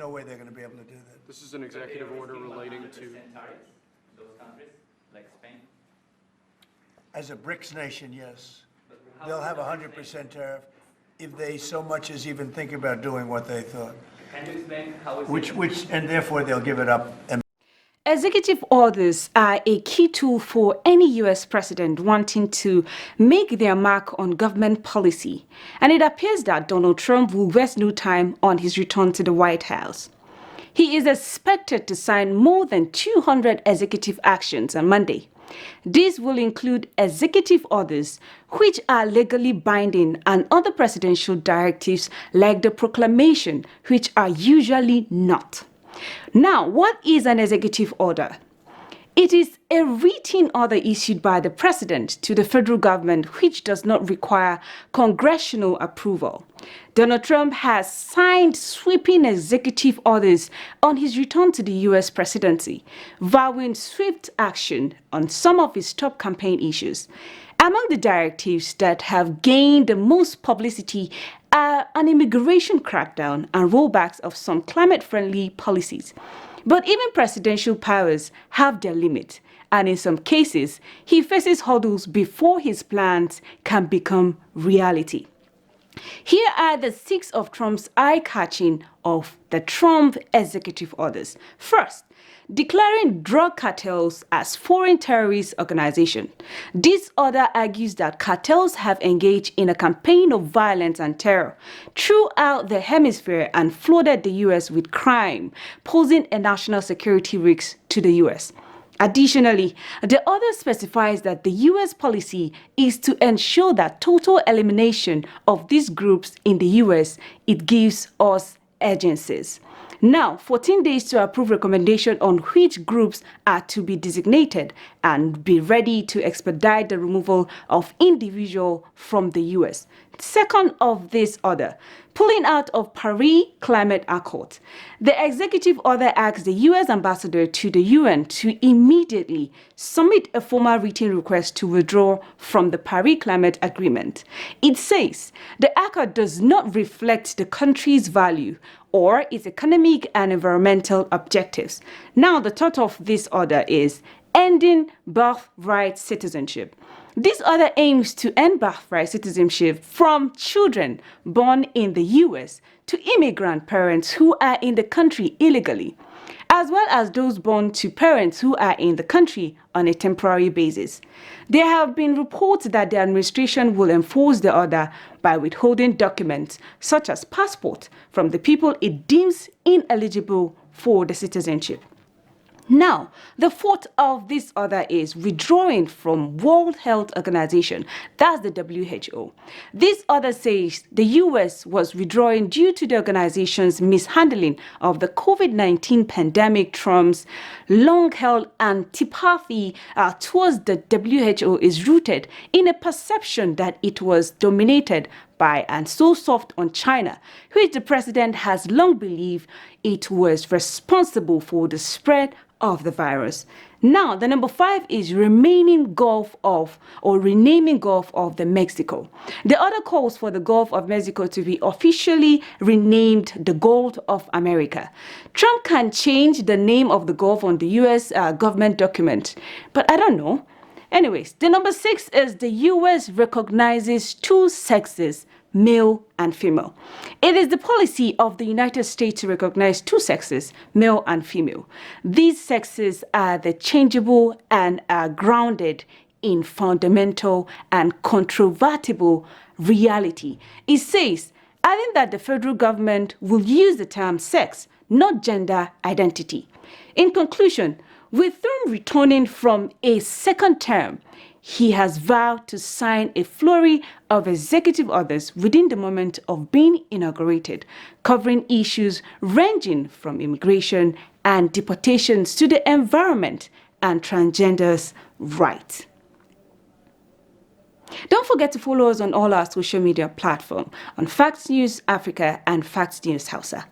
no way they're going to be able to do that. This is an executive order relating to tariffs, those countries like Spain. As a BRICS nation, yes. They'll have 100% tariff if they so much as even think about doing what they thought. Can you explain how is Which, and therefore they'll give it up. Executive orders are a key tool for any U.S. president wanting to make their mark on government policy, and it appears that Donald Trump will waste no time on his return to the White House. He is expected to sign more than 200 executive actions on Monday. These will include executive orders, which are legally binding, and other presidential directives like the proclamation, which are usually not. Now, what is an executive order? It is a written order issued by the president to the federal government which does not require congressional approval. Donald Trump has signed sweeping executive orders on his return to the U.S. presidency, vowing swift action on some of his top campaign issues. Among the directives that have gained the most publicity are an immigration crackdown and rollbacks of some climate-friendly policies. But even presidential powers have their limit, and in some cases, he faces hurdles before his plans can become reality. Here are the 6 of Trump's eye-catching of the Trump executive orders. First, declaring drug cartels as foreign terrorist organizations. This order argues that cartels have engaged in a campaign of violence and terror throughout the hemisphere and flooded the U.S. with crime, posing a national security risk to the U.S. Additionally, the order specifies that the U.S. policy is to ensure that total elimination of these groups in the U.S. It gives us agencies. Now, 14 days to approve recommendation on which groups are to be designated and be ready to expedite the removal of individuals from the U.S. Second of this order, pulling out of Paris Climate Accord. The executive order asks the U.S. ambassador to the UN to immediately submit a formal written request to withdraw from the Paris Climate Agreement. It says the accord does not reflect the country's value or its economic and environmental objectives. Now, the thought of this order is ending birthright citizenship. This order aims to end birthright citizenship from children born in the U.S. to immigrant parents who are in the country illegally, as well as those born to parents who are in the country on a temporary basis. There have been reports that the administration will enforce the order by withholding documents such as passport from the people it deems ineligible for the citizenship. Now, the fourth of this order is withdrawing from World Health Organization, that's the WHO. This order says the U.S. was withdrawing due to the organization's mishandling of the COVID-19 pandemic. Trump's long-held antipathy towards the WHO is rooted in a perception that it was dominated by and so soft on China, which the president has long believed it was responsible for the spread of the virus. Now, the number 5 is renaming Gulf of the Mexico. The order calls for the Gulf of Mexico to be officially renamed the Gulf of America. Trump can change the name of the Gulf on the U.S. government document, but I don't know. Anyways, the number 6 is the U.S. recognizes 2 sexes, male and female. It is the policy of the United States to recognize 2 sexes, male and female. These sexes are the changeable and are grounded in fundamental and controvertible reality. It says, adding that the federal government will use the term sex, not gender identity. In conclusion, with Trump returning from a second term, he has vowed to sign a flurry of executive orders within the moment of being inaugurated, covering issues ranging from immigration and deportations to the environment and transgenders' rights. Don't forget to follow us on all our social media platforms on Fact News Africa and Fact News Hausa.